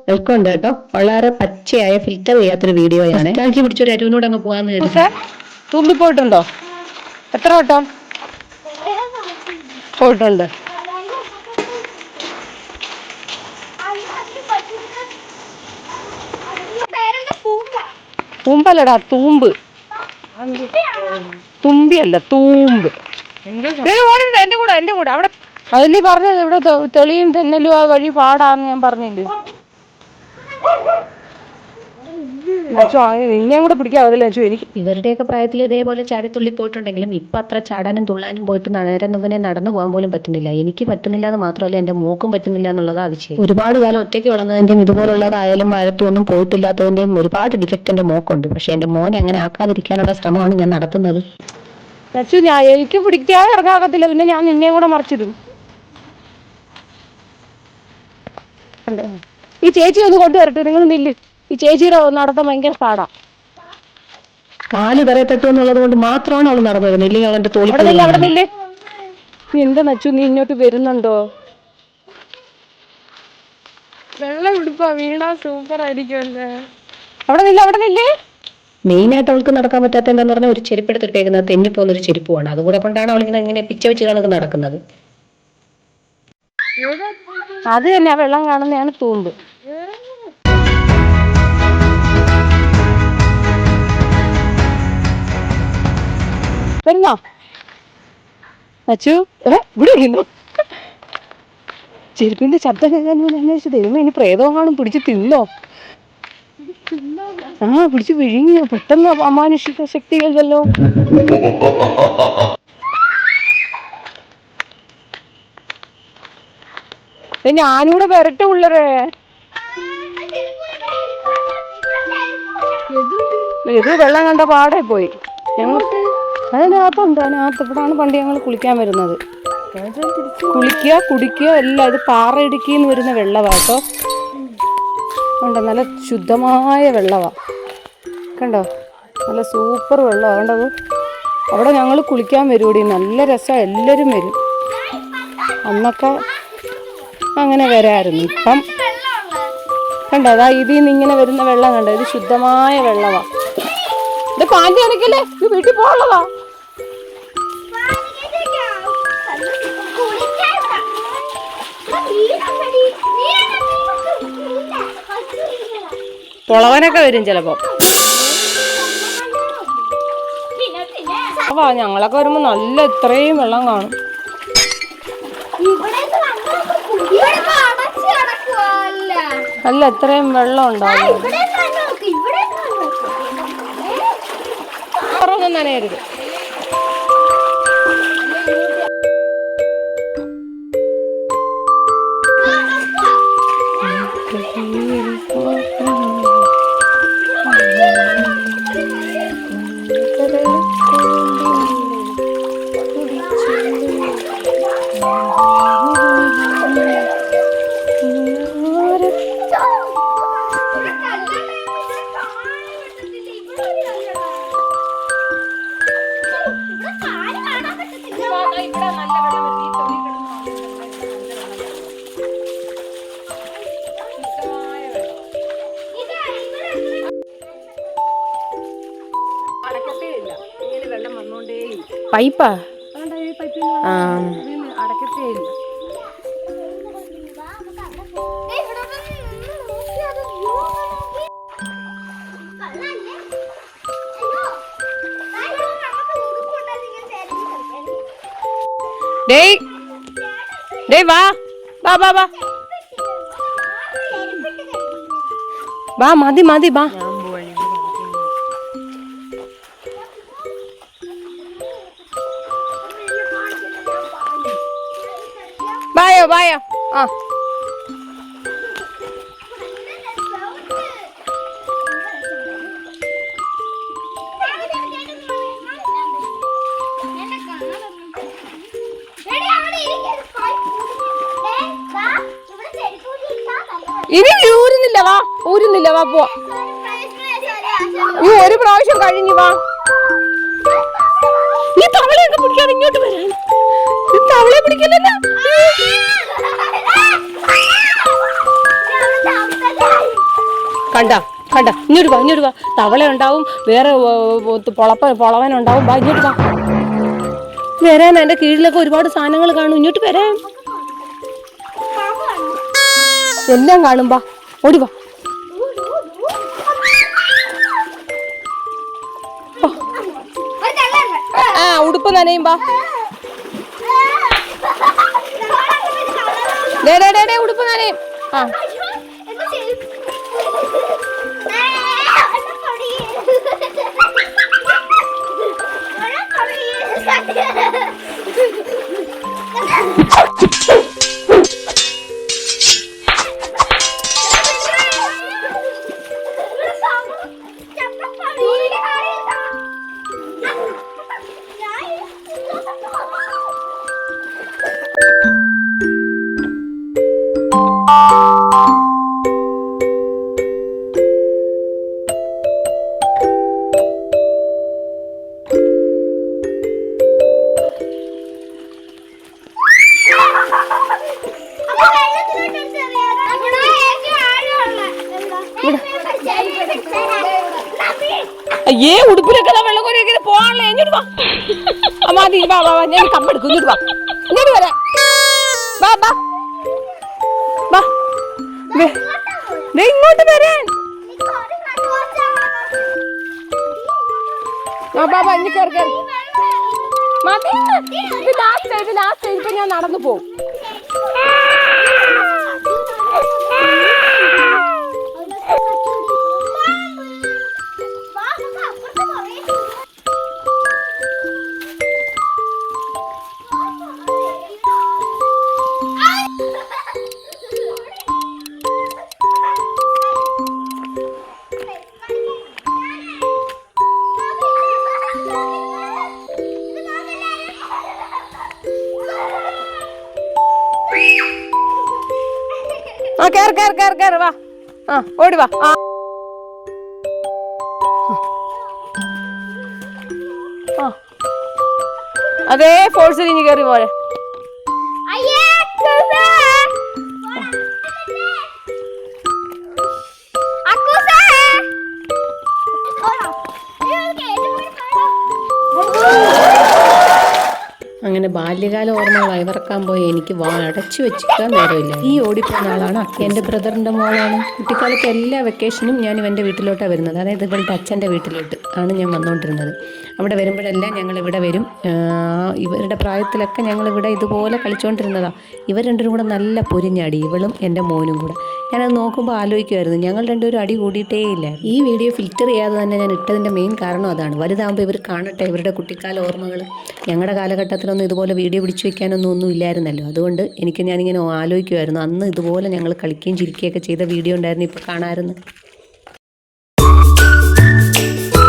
Welcome കേട്ടോ. വളരെ പച്ചയായ ഫിൽറ്റർ ചെയ്യാത്തൊരു വീഡിയോയാണ്. പിടിച്ചൊരു അരുവിനോട് അങ്ങ് പോകാന്ന് കരുതി. തുമ്പിപ്പോയിട്ടുണ്ടോ? എത്ര വട്ടം പോയിട്ടുണ്ട്? തുമ്പല്ലടാ, തൂമ്പ്. തുമ്പിയല്ല, തൂമ്പ്. എന്റെ കൂടെ അവിടെ അതിലീ പറഞ്ഞത് ഇവിടെ തെളിയും തെന്നലും ആ വഴി പാടാന്ന് ഞാൻ പറഞ്ഞില്ലേ. നിന്നെയും കൂടെ പിടിക്കാവതില്ല എനിക്ക്. ഇവരുടെയൊക്കെ പ്രായത്തിൽ ഇതേപോലെ ചാടിത്തുള്ളി പോയിട്ടുണ്ടെങ്കിലും ഇപ്പൊ അത്ര ചാടാനും തുള്ളാനും പോയിട്ട് നേരെ നടന്നു പോകാൻ പോലും പറ്റുന്നില്ല. എനിക്ക് പറ്റുന്നില്ല എന്ന് മാത്രമല്ല, എന്റെ മൂക്കും പറ്റുന്നില്ല എന്നുള്ളത് അതിശയം. ഒരുപാട് കാലം ഒറ്റയ്ക്ക് വളർന്നതിന്റെയും ഇതുപോലുള്ളതായാലും വഴത്തൊന്നും പോയിട്ടില്ലാത്തതിന്റെയും ഒരുപാട് ഡിഫക്റ്റ് എന്റെ മോക്കുണ്ട്. പക്ഷെ എന്റെ മോനെ അങ്ങനെ ആക്കാതിരിക്കാനുള്ള ശ്രമമാണ് ഞാൻ നടത്തുന്നത്. എനിക്ക് പിടിക്കാതെ ഇറങ്ങാക്കത്തില്ല, പിന്നെ ഞാൻ നിന്നെയും കൂടെ മറിച്ചിടും. ഈ ചേച്ചി ഒന്ന് കൊണ്ടുവരട്ടെ, നിങ്ങൾ നില്ല്. ഈ ചേച്ചിയുടെ നടത്താൻ ഭയങ്കര പാടാ. കാല് തറയത്തെത്തു എന്നുള്ളത് കൊണ്ട് മാത്രമാണ് അവൾ നടന്നു വരുന്നത്. ഇല്ലെങ്കിൽ അവന്റെ തോളി. അവിടെ നില്ലേ. നീ എന്താ നച്ചു, നീ ഇങ്ങോട്ട് വരുന്നുണ്ടോ? വെള്ളം ഉടുപ്പാ, വീണാ സൂപ്പർ ആയിരിക്കുമല്ലേ. അവിടെ നില്ലേ. മെയിനായിട്ട് അവൾക്ക് നടക്കാൻ പറ്റാത്ത എന്താന്ന് പറഞ്ഞാൽ ഒരു ചെരുപ്പെടുത്തിട്ടേക്കുന്നത് തെന്നിപ്പോന്നൊരു ചെരുപ്പുമാണ്. അതുകൂടെ കൊണ്ടാണ് അവളിങ്ങനെ പിച്ച വെച്ച് കണക്ക് നടക്കുന്നത്. അത് തന്നെ ആ വെള്ളം കാണുന്നതാണ് തൂമ്പ്. വരുന്നോ അച്ചു? ഇവിടെ ഇരുന്നു. ചെരുപ്പിന്റെ ശബ്ദം കേൾക്കാൻ അന്വേഷിച്ചു. ദൈവമേ, ഇനി പ്രേതവും കാണും പിടിച്ച് തിന്നോ? പിടിച്ച് വിഴുങ്ങിയോ? പെട്ടെന്ന് അമാനുഷിക ശക്തികൾ വല്ലോ. ഞാനൂടെ വരട്ടെ ഉള്ളരേ. ഇത് വെള്ളം കണ്ട പാടെ പോയി. അതിനകത്തുണ്ട്, ഇവിടാണ് പണ്ട് ഞങ്ങൾ കുളിക്കാൻ വരുന്നത്. കുളിക്കുക കുടിക്കുക എല്ലാം. ഇത് പാറയിടുക്കിന്ന് വരുന്ന വെള്ളമാട്ടോ. കണ്ടോ, നല്ല ശുദ്ധമായ വെള്ളമാണ്. കണ്ടോ, നല്ല സൂപ്പർ വെള്ളമാണ്. കണ്ടത് അവിടെ ഞങ്ങൾ കുളിക്കാൻ വരുകൂടി. നല്ല രസമാണ്, എല്ലാവരും വരും. അന്നൊക്കെ അങ്ങനെ വരായിരുന്നു. ഇപ്പം കണ്ടോ, അതാ ഇതിൽ നിന്ന് ഇങ്ങനെ വരുന്ന വെള്ളം കണ്ടോ. ഇത് ശുദ്ധമായ വെള്ളമാണ്. ഇത് പാൻറ് അനക്കല്ലേ, ഇത് വീട്ടിൽ പോകാനുള്ളതാ. പൊളവനൊക്കെ വരും ചിലപ്പോ. ഞങ്ങളൊക്കെ വരുമ്പോ നല്ല ഇത്രയും വെള്ളം കാണും. അല്ല, ഇത്രയും വെള്ളം ഉണ്ടാവും. കുറവൊന്നും നനയരുത്. പൈപ്പാ അടക്കത്തേ ഇല്ല. വാ വാ, മതി വാ. വായോ. ഇനി ഊരുന്നില്ല വാ പോവാ. ഒരു പ്രാവശ്യം കഴിഞ്ഞു വാ. നീ തവളയൊക്കെ പിടിക്കാതെ ഇങ്ങോട്ട് വരാൻ. തവളയെ പിടിക്കില്ലല്ലോ. കണ്ട ഇങ്ങോട്ട് വാ തവള ഉണ്ടാവും, വേറെ പൊളവനുണ്ടാവും. വാ ഇങ്ങോട്ട് വാ. വരാൻ എൻ്റെ കീഴിലൊക്കെ ഒരുപാട് സാധനങ്ങൾ കാണും. ഇങ്ങോട്ട് വരാൻ എല്ലാം കാണും. വാ ഓടി വാ. ഉടുപ്പ് നനയും. വാ ഉടുപ്പ് നനയും. ആ അയ്യേ ഉടുപ്പിലൊക്കെ വെള്ളം കോരി പോകാനുള്ള. ഇങ്ങോട്ട് വാ. മതി. വാ വാ ഞാൻ കമ്പെടുക്കും. ഇങ്ങോട്ട് വാ. ഇങ്ങോട്ട് വരാം. വാ വാ വാ ഇങ്ങോട്ട് വരാൻ. ഇനി കയറി കയറി. മതി. ഇത് ലാസ്റ്റ് ഇപ്പൊ ഞാൻ നടന്നു പോകും. കേറ് വാ. ഓടി വാ. അതേ ഫോഴ്സിൽ ഇനി കയറി പോരെ. അങ്ങനെ ബാല്യകാല ഓർമ്മകൾ അയവിറക്കാൻ പോയി എനിക്ക് അടച്ചു വെച്ചിരിക്കാൻ നേരമില്ല. ഈ ഓടിപ്പോകുന്ന ആളാണ് എൻ്റെ ബ്രദറിൻ്റെ മോളാണ്. കുട്ടിക്കാലത്ത് എല്ലാ വെക്കേഷനും ഞാൻ ഇവൻ്റെ വീട്ടിലോട്ടാണ് വരുന്നത്. അതായത് ഇവളുടെ അച്ഛൻ്റെ വീട്ടിലോട്ട് ആണ് ഞാൻ വന്നുകൊണ്ടിരുന്നത്. അവിടെ വരുമ്പോഴെല്ലാം ഞങ്ങളിവിടെ വരും. ഇവരുടെ പ്രായത്തിലൊക്കെ ഞങ്ങളിവിടെ ഇതുപോലെ കളിച്ചുകൊണ്ടിരുന്നതാണ്. ഇവർ രണ്ടുപേരും കൂടെ നല്ല പൊരിഞ്ഞടി, ഇവളും എൻ്റെ മോനും കൂടെ. ഞാനത് നോക്കുമ്പോൾ ആലോചിക്കുമായിരുന്നു, ഞങ്ങൾ രണ്ടുപേരും അടി കൂടിയിട്ടേ ഇല്ല. ഈ വീഡിയോ ഫിൽറ്റർ ചെയ്യാതെ തന്നെ ഞാൻ ഇട്ടതിൻ്റെ മെയിൻ കാരണം അതാണ്. വലുതാകുമ്പോൾ ഇവർ കാണട്ടെ ഇവരുടെ കുട്ടിക്കാല ഓർമ്മകൾ. ഞങ്ങളുടെ കാലഘട്ടത്തിലൊന്നും ഇതുപോലെ വീഡിയോ പിടിച്ചു വയ്ക്കാനൊന്നും ഇല്ലായിരുന്നല്ലോ. അതുകൊണ്ട് ഞാനിങ്ങനെ ആലോചിക്കുമായിരുന്നു, അന്ന് ഇതുപോലെ ഞങ്ങൾ കളിക്കുകയും ചിരിക്കുകയൊക്കെ ചെയ്ത വീഡിയോ ഉണ്ടായിരുന്നു, ഇപ്പോൾ കാണാമായിരുന്നു.